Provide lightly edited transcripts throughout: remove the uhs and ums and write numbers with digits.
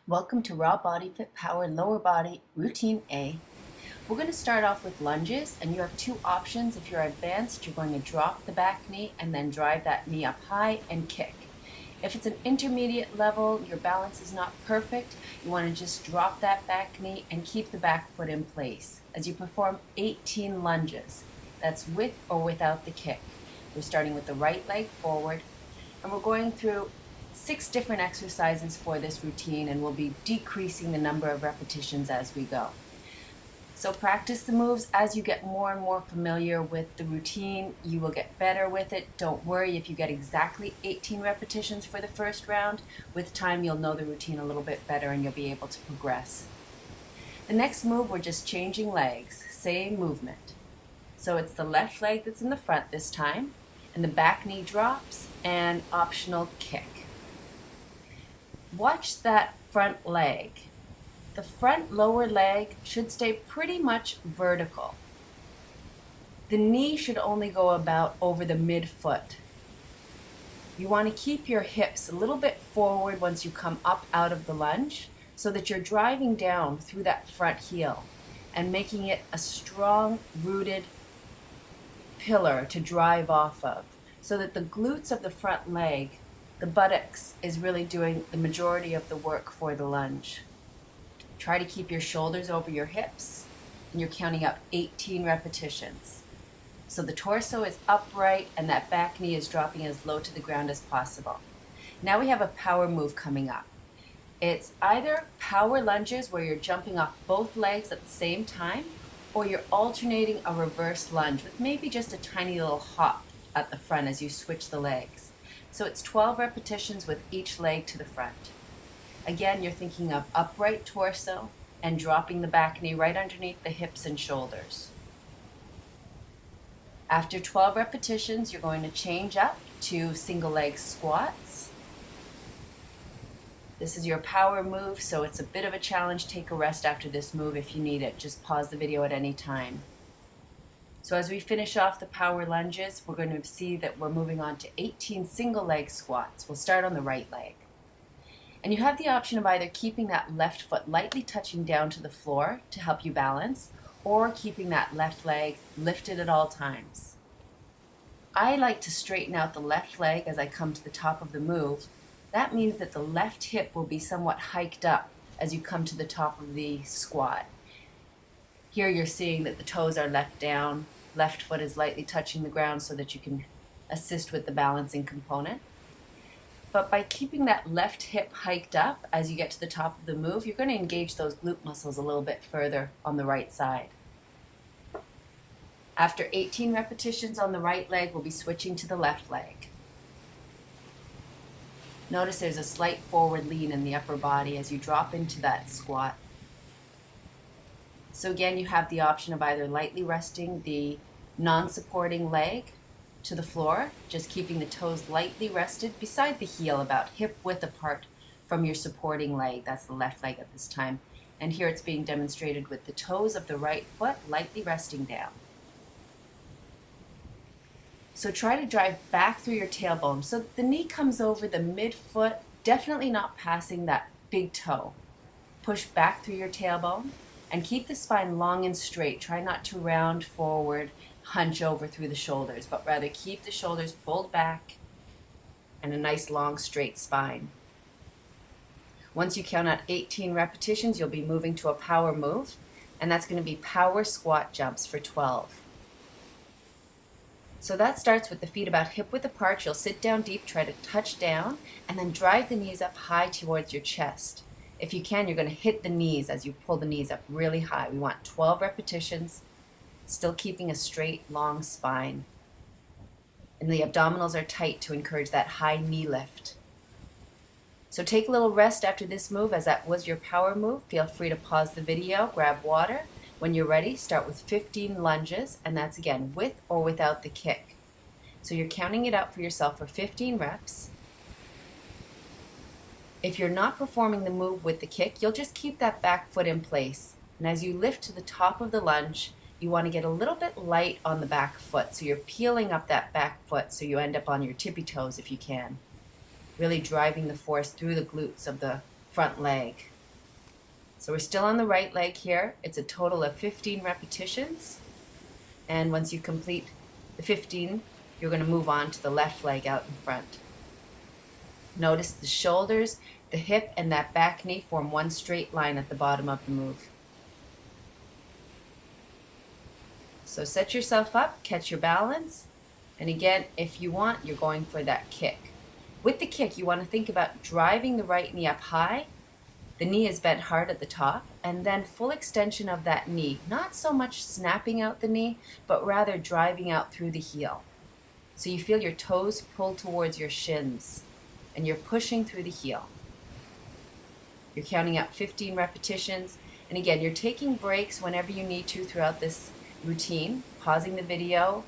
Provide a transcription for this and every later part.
Welcome to Raw Body Fit Power Lower Body Routine A. We're going to start off with lunges, and you have two options. If you're advanced, you're going to drop the back knee and then drive that knee up high and kick. If it's an intermediate level, your balance is not perfect, you want to just drop that back knee and keep the back foot in place as you perform 18 lunges. That's with or without the kick. We're starting with the right leg forward, and we're going through 6 different exercises for this routine, and we'll be decreasing the number of repetitions as we go. So practice the moves as you get more and more familiar with the routine. You will get better with it. Don't worry if you get exactly 18 repetitions for the first round. With time, you'll know the routine a little bit better and you'll be able to progress. The next move, we're just changing legs, same movement. So it's the left leg that's in the front this time, and the back knee drops, and optional kick. Watch that front leg. The front lower leg should stay pretty much vertical. The knee should only go about over the midfoot. You want to keep your hips a little bit forward once you come up out of the lunge so that you're driving down through that front heel and making it a strong rooted pillar to drive off of, so that the glutes of the front leg, the buttocks, is really doing the majority of the work for the lunge. Try to keep your shoulders over your hips, and you're counting up 18 repetitions. So the torso is upright and that back knee is dropping as low to the ground as possible. Now we have a power move coming up. It's either power lunges where you're jumping off both legs at the same time, or you're alternating a reverse lunge with maybe just a tiny little hop at the front as you switch the legs. So it's 12 repetitions with each leg to the front. Again, you're thinking of upright torso and dropping the back knee right underneath the hips and shoulders. After 12 repetitions, you're going to change up to single leg squats. This is your power move, so it's a bit of a challenge. Take a rest after this move if you need it. Just pause the video at any time. So as we finish off the power lunges, we're going to see that we're moving on to 18 single leg squats. We'll start on the right leg. And you have the option of either keeping that left foot lightly touching down to the floor to help you balance, or keeping that left leg lifted at all times. I like to straighten out the left leg as I come to the top of the move. That means that the left hip will be somewhat hiked up as you come to the top of the squat. Here you're seeing that the toes are left down, left foot is lightly touching the ground so that you can assist with the balancing component. But by keeping that left hip hiked up as you get to the top of the move, you're going to engage those glute muscles a little bit further on the right side. After 18 repetitions on the right leg, we'll be switching to the left leg. Notice there's a slight forward lean in the upper body as you drop into that squat. So again, you have the option of either lightly resting the non-supporting leg to the floor, just keeping the toes lightly rested beside the heel, about hip width apart from your supporting leg. That's the left leg at this time. And here it's being demonstrated with the toes of the right foot lightly resting down. So try to drive back through your tailbone so that the knee comes over the midfoot, definitely not passing that big toe. Push back through your tailbone and keep the spine long and straight. Try not to round forward, hunch over through the shoulders, but rather keep the shoulders pulled back and a nice long straight spine. Once you count out 18 repetitions, you'll be moving to a power move, and that's going to be power squat jumps for 12. So that starts with the feet about hip width apart. You'll sit down deep, try to touch down, and then drive the knees up high towards your chest. If you can, you're going to hit the knees as you pull the knees up really high. We want 12 repetitions, still keeping a straight, long spine. And the abdominals are tight to encourage that high knee lift. So take a little rest after this move, as that was your power move. Feel free to pause the video, grab water. When you're ready, start with 15 lunges, and that's again with or without the kick. So you're counting it out for yourself for 15 reps. If you're not performing the move with the kick, you'll just keep that back foot in place. And as you lift to the top of the lunge, you want to get a little bit light on the back foot. So you're peeling up that back foot so you end up on your tippy toes if you can. Really driving the force through the glutes of the front leg. So we're still on the right leg here. It's a total of 15 repetitions. And once you complete the 15, you're going to move on to the left leg out in front. Notice the shoulders, the hip, and that back knee form one straight line at the bottom of the move. So set yourself up, catch your balance, and again, if you want, you're going for that kick. With the kick, you want to think about driving the right knee up high. The knee is bent hard at the top, and then full extension of that knee. Not so much snapping out the knee, but rather driving out through the heel. So you feel your toes pull towards your shins, and you're pushing through the heel. You're counting out 15 repetitions, and again, you're taking breaks whenever you need to throughout this routine, pausing the video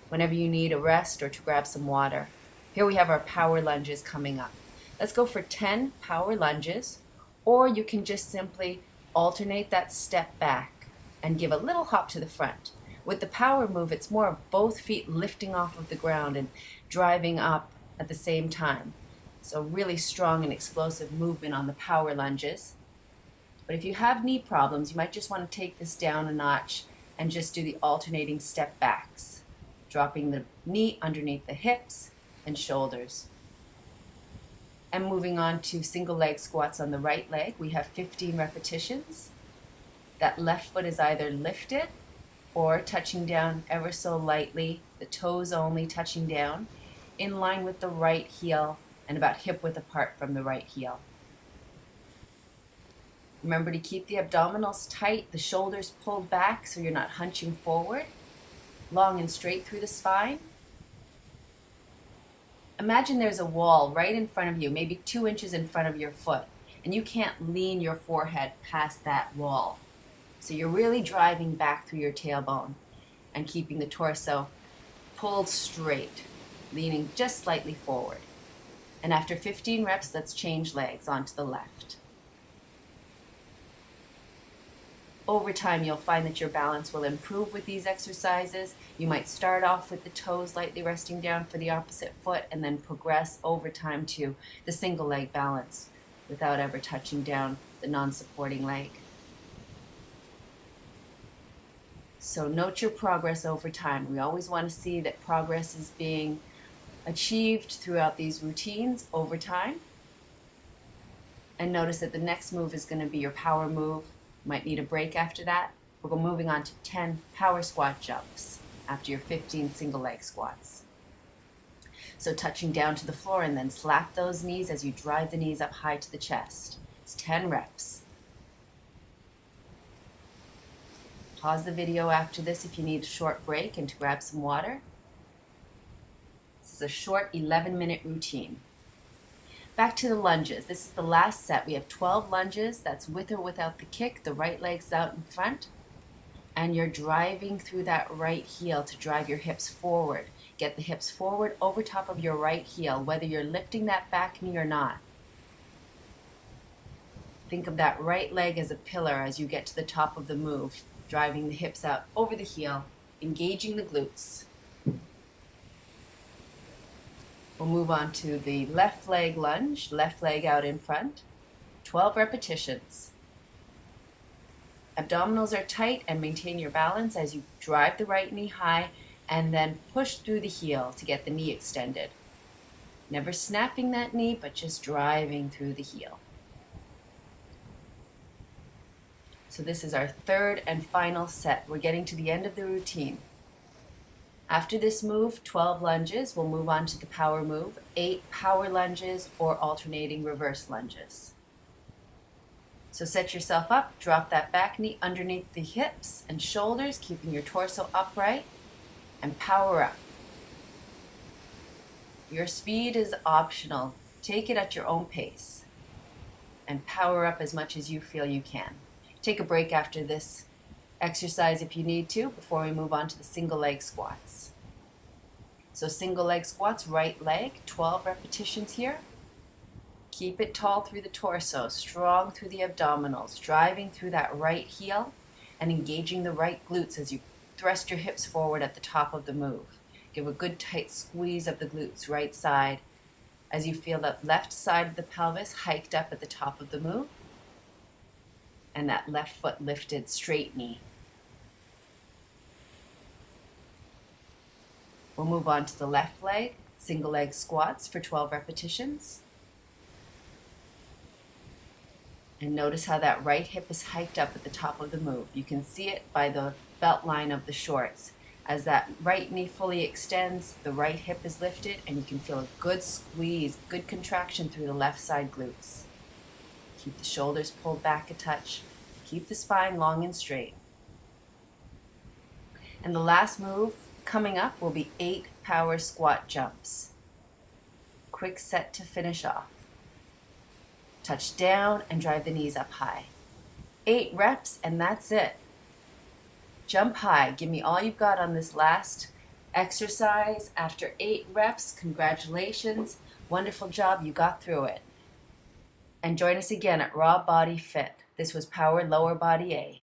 whenever you need a rest or to grab some water. Here we have our power lunges coming up. Let's go for 10 power lunges, or you can just simply alternate that step back and give a little hop to the front. With the power move, it's more of both feet lifting off of the ground and driving up at the same time. So really strong and explosive movement on the power lunges. But if you have knee problems, you might just want to take this down a notch and just do the alternating step backs, dropping the knee underneath the hips and shoulders. And moving on to single leg squats on the right leg, we have 15 repetitions. That left foot is either lifted or touching down ever so lightly, the toes only touching down, in line with the right heel and about hip width apart from the right heel. Remember to keep the abdominals tight, the shoulders pulled back so you're not hunching forward, long and straight through the spine. Imagine there's a wall right in front of you, maybe 2 inches in front of your foot, and you can't lean your forehead past that wall. So you're really driving back through your tailbone and keeping the torso pulled straight, leaning just slightly forward. And after 15 reps, let's change legs onto the left. Over time, you'll find that your balance will improve with these exercises. You might start off with the toes lightly resting down for the opposite foot and then progress over time to the single leg balance without ever touching down the non-supporting leg. So note your progress over time. We always want to see that progress is being achieved throughout these routines over time. And notice that the next move is going to be your power move. You might need a break after that. We're moving on to 10 power squat jumps after your 15 single leg squats. So touching down to the floor and then slap those knees as you drive the knees up high to the chest. It's 10 reps. Pause the video after this if you need a short break and to grab some water. This is a short 11-minute routine. Back to the lunges. This is the last set. We have 12 lunges. That's with or without the kick. The right leg's out in front. And you're driving through that right heel to drive your hips forward. Get the hips forward over top of your right heel, whether you're lifting that back knee or not. Think of that right leg as a pillar as you get to the top of the move, driving the hips out over the heel, engaging the glutes. We'll move on to the left leg lunge, left leg out in front, 12 repetitions. Abdominals are tight and maintain your balance as you drive the right knee high and then push through the heel to get the knee extended. Never snapping that knee, but just driving through the heel. So this is our third and final set. We're getting to the end of the routine. After this move, 12 lunges, we'll move on to the power move, 8 power lunges or alternating reverse lunges. So set yourself up, drop that back knee underneath the hips and shoulders, keeping your torso upright, and power up. Your speed is optional. Take it at your own pace and power up as much as you feel you can. Take a break after this exercise if you need to before we move on to the single leg squats. So single leg squats, right leg, 12 repetitions here. Keep it tall through the torso, strong through the abdominals, driving through that right heel and engaging the right glutes as you thrust your hips forward at the top of the move. Give a good tight squeeze of the glutes, right side as you feel that left side of the pelvis hiked up at the top of the move and that left foot lifted, straight knee. We'll move on to the left leg, single leg squats for 12 repetitions. And notice how that right hip is hiked up at the top of the move. You can see it by the belt line of the shorts. As that right knee fully extends, the right hip is lifted, and you can feel a good squeeze, good contraction through the left side glutes. Keep the shoulders pulled back a touch. Keep the spine long and straight. And the last move coming up will be 8 power squat jumps. Quick set to finish off. Touch down and drive the knees up high. 8 reps and that's it. Jump high. Give me all you've got on this last exercise. After 8 reps, congratulations. Wonderful job. You got through it. And join us again at Raw Body Fit. This was Power Lower Body A.